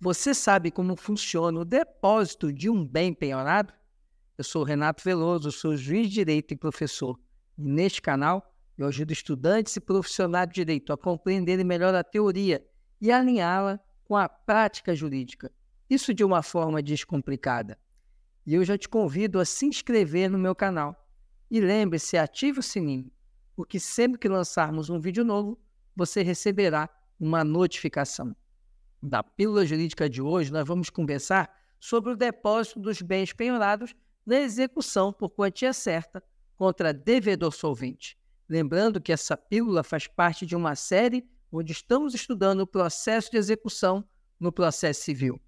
Você sabe como funciona o depósito de um bem penhorado? Eu sou Renato Veloso, sou juiz de direito e professor. E neste canal, eu ajudo estudantes e profissionais de direito a compreenderem melhor a teoria e alinhá-la com a prática jurídica. Isso de uma forma descomplicada. E eu já te convido a se inscrever no meu canal. E lembre-se, ative o sininho, porque sempre que lançarmos um vídeo novo, você receberá uma notificação. Na Pílula Jurídica de hoje, nós vamos conversar sobre o depósito dos bens penhorados na execução por quantia certa contra devedor solvente. Lembrando que essa pílula faz parte de uma série onde estamos estudando o processo de execução no processo civil.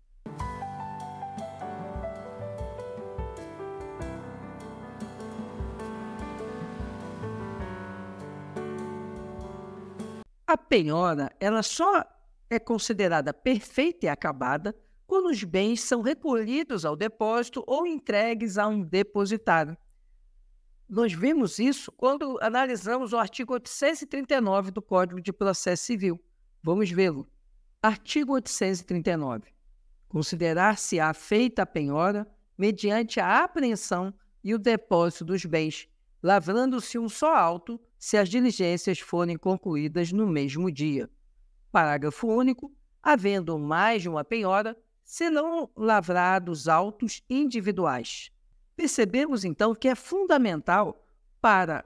A penhora, ela só é considerada perfeita e acabada quando os bens são recolhidos ao depósito ou entregues a um depositário. Nós vimos isso quando analisamos o artigo 839 do Código de Processo Civil. Vamos vê-lo. Artigo 839. Considerar-se-á feita a penhora mediante a apreensão e o depósito dos bens, lavrando-se um só auto se as diligências forem concluídas no mesmo dia. Parágrafo único. Havendo mais de uma penhora, serão lavrados autos individuais. Percebemos, então, que é fundamental para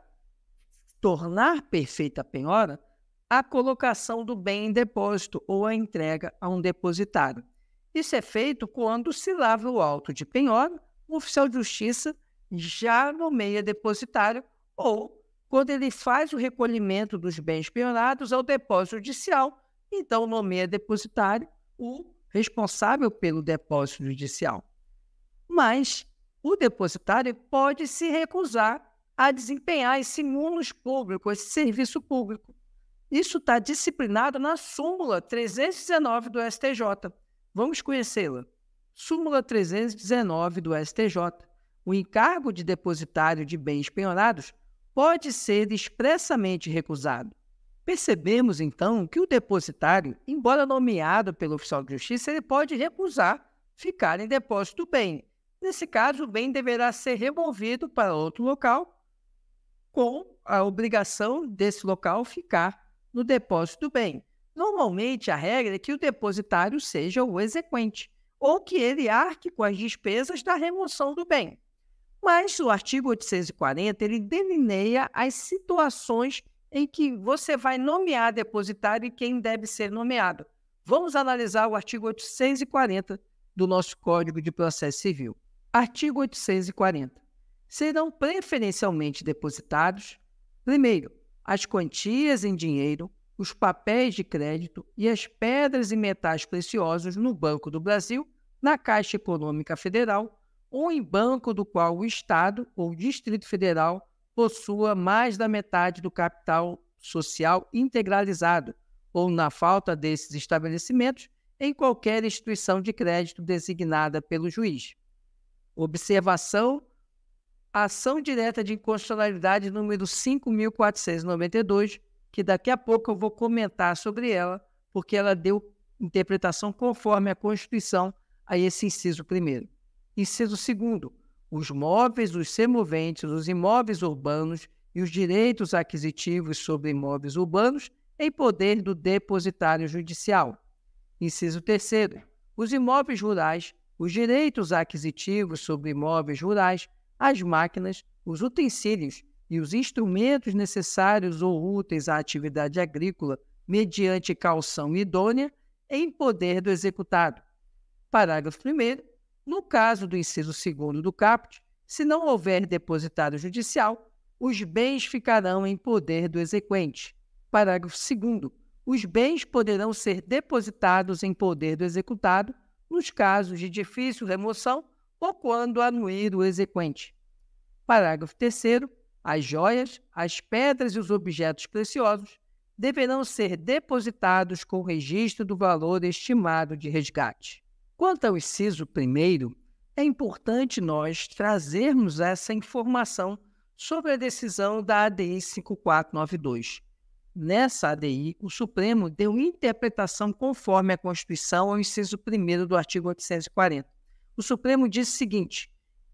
tornar perfeita a penhora a colocação do bem em depósito ou a entrega a um depositário. Isso é feito quando se lavra o auto de penhora, o oficial de justiça já nomeia depositário ou quando ele faz o recolhimento dos bens penhorados ao depósito judicial, então nomeia depositário o responsável pelo depósito judicial. Mas o depositário pode se recusar a desempenhar esse munus público, esse serviço público. Isso está disciplinado na súmula 319 do STJ. Vamos conhecê-la. Súmula 319 do STJ. O encargo de depositário de bens penhorados pode ser expressamente recusado. Percebemos, então, que o depositário, embora nomeado pelo oficial de justiça, ele pode recusar ficar em depósito do bem. Nesse caso, o bem deverá ser removido para outro local, com a obrigação desse local ficar no depósito do bem. Normalmente, a regra é que o depositário seja o exequente, ou que ele arque com as despesas da remoção do bem. Mas o artigo 840, ele delineia as situações em que você vai nomear depositário e quem deve ser nomeado. Vamos analisar o artigo 840 do nosso Código de Processo Civil. Artigo 840. Serão preferencialmente depositados, primeiro, as quantias em dinheiro, os papéis de crédito e as pedras e metais preciosos no Banco do Brasil, na Caixa Econômica Federal, ou em banco do qual o Estado ou o Distrito Federal possua mais da metade do capital social integralizado, ou, na falta desses estabelecimentos, em qualquer instituição de crédito designada pelo juiz. Observação: a ação direta de inconstitucionalidade número 5.492, que daqui a pouco eu vou comentar sobre ela, porque ela deu interpretação conforme a Constituição a esse inciso primeiro. Inciso segundo: os móveis, os semoventes, os imóveis urbanos e os direitos aquisitivos sobre imóveis urbanos em poder do depositário judicial. Inciso terceiro: os imóveis rurais, os direitos aquisitivos sobre imóveis rurais, as máquinas, os utensílios e os instrumentos necessários ou úteis à atividade agrícola mediante caução idônea em poder do executado. Parágrafo 1º. No caso do inciso 2º do caput, se não houver depositário judicial, os bens ficarão em poder do exequente. Parágrafo 2º. Os bens poderão ser depositados em poder do executado nos casos de difícil remoção ou quando anuir o exequente. Parágrafo 3º. As joias, as pedras e os objetos preciosos deverão ser depositados com o registro do valor estimado de resgate. Quanto ao inciso 1º, é importante nós trazermos essa informação sobre a decisão da ADI 5492. nessa ADI, o Supremo deu interpretação conforme a Constituição ao inciso 1º do artigo 840. O Supremo disse o seguinte,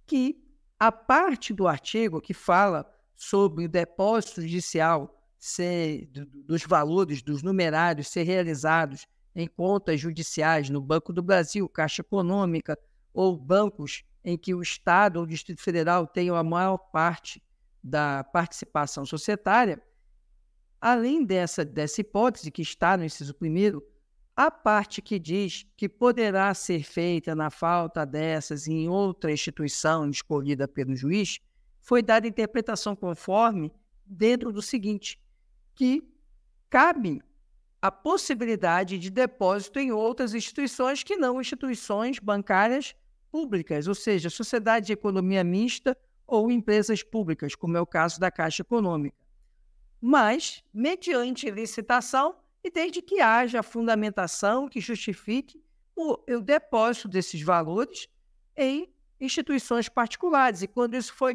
que a parte do artigo que fala sobre o depósito judicial dos valores, dos numerários ser realizados em contas judiciais no Banco do Brasil, Caixa Econômica ou bancos em que o Estado ou o Distrito Federal tenham a maior parte da participação societária, além dessa hipótese que está no inciso 1º, a parte que diz que poderá ser feita na falta dessas em outra instituição escolhida pelo juiz, foi dada interpretação conforme dentro do seguinte, que cabe a possibilidade de depósito em outras instituições que não instituições bancárias públicas, ou seja, sociedade de economia mista ou empresas públicas, como é o caso da Caixa Econômica. Mas, mediante licitação e desde que haja fundamentação que justifique o depósito desses valores em instituições particulares, e quando isso for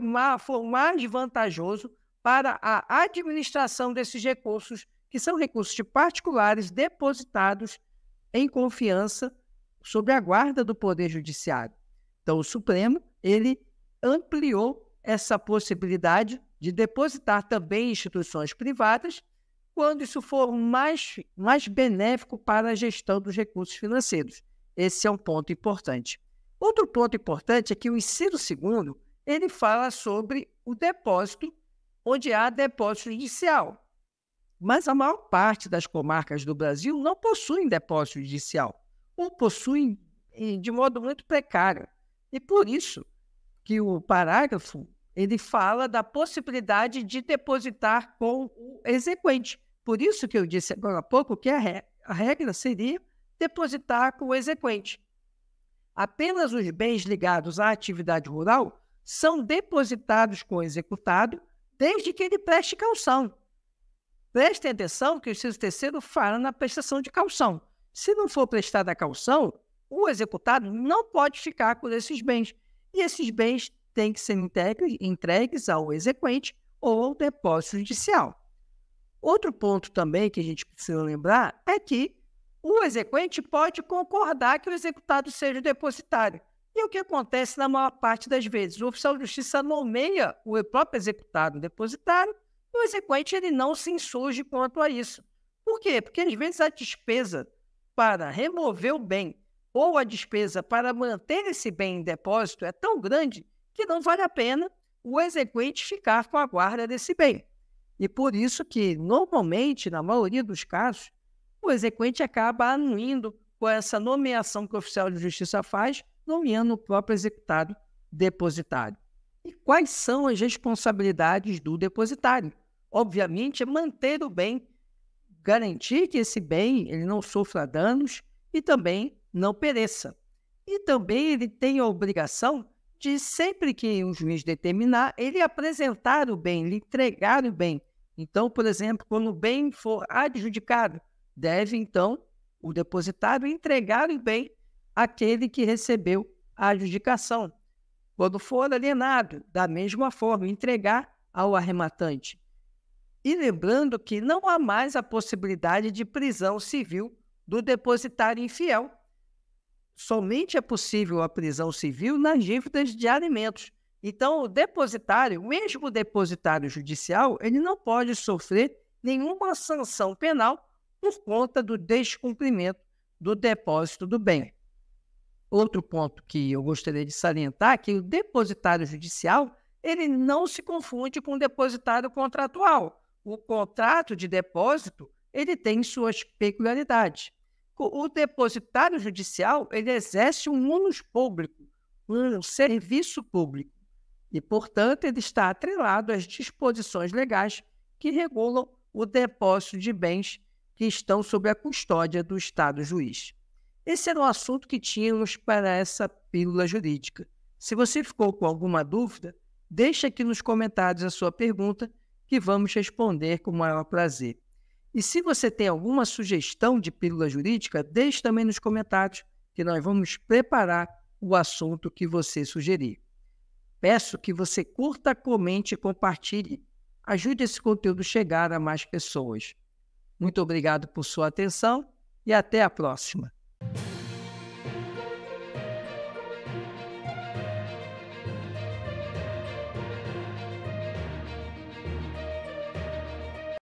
mais vantajoso para a administração desses recursos, que são recursos de particulares depositados em confiança sob a guarda do Poder Judiciário. Então, o Supremo, ele ampliou essa possibilidade de depositar também em instituições privadas, quando isso for mais benéfico para a gestão dos recursos financeiros. Esse é um ponto importante. Outro ponto importante é que o inciso 2º, ele fala sobre o depósito, onde há depósito judicial. Mas a maior parte das comarcas do Brasil não possuem depósito judicial, ou possuem de modo muito precário. E por isso que o parágrafo ele fala da possibilidade de depositar com o exequente. Por isso que eu disse agora há pouco que a regra seria depositar com o exequente. Apenas os bens ligados à atividade rural são depositados com o executado desde que ele preste caução. Prestem atenção que o inciso 3º fala na prestação de caução. Se não for prestada a caução, o executado não pode ficar com esses bens. E esses bens têm que ser entregues ao exequente ou ao depósito judicial. Outro ponto também que a gente precisa lembrar é que o exequente pode concordar que o executado seja o depositário. E o que acontece na maior parte das vezes? O oficial de justiça nomeia o próprio executado depositário e o exequente ele não se insurge quanto a isso. Por quê? Porque às vezes a despesa para remover o bem ou a despesa para manter esse bem em depósito é tão grande que não vale a pena o exequente ficar com a guarda desse bem. E por isso que, normalmente, na maioria dos casos, o exequente acaba anuindo com essa nomeação que o oficial de justiça faz, nomeando o próprio executado depositário. E quais são as responsabilidades do depositário? Obviamente, é manter o bem, garantir que esse bem ele não sofra danos e também não pereça. E também ele tem a obrigação de, sempre que o juiz determinar, ele apresentar o bem, ele entregar o bem. Então, por exemplo, quando o bem for adjudicado, deve, então, o depositário entregar o bem àquele que recebeu a adjudicação. Quando for alienado, da mesma forma, entregar ao arrematante. E lembrando que não há mais a possibilidade de prisão civil do depositário infiel. Somente é possível a prisão civil nas dívidas de alimentos. Então, o depositário, mesmo o depositário judicial, ele não pode sofrer nenhuma sanção penal por conta do descumprimento do depósito do bem. Outro ponto que eu gostaria de salientar é que o depositário judicial ele não se confunde com o depositário contratual. O contrato de depósito ele tem suas peculiaridades. O depositário judicial ele exerce um ônus público, um serviço público, e, portanto, ele está atrelado às disposições legais que regulam o depósito de bens que estão sob a custódia do Estado juiz. Esse era o assunto que tínhamos para essa pílula jurídica. Se você ficou com alguma dúvida, deixe aqui nos comentários a sua pergunta, que vamos responder com o maior prazer. E se você tem alguma sugestão de pílula jurídica, deixe também nos comentários, que nós vamos preparar o assunto que você sugerir. Peço que você curta, comente e compartilhe. Ajude esse conteúdo a chegar a mais pessoas. Muito obrigado por sua atenção e até a próxima.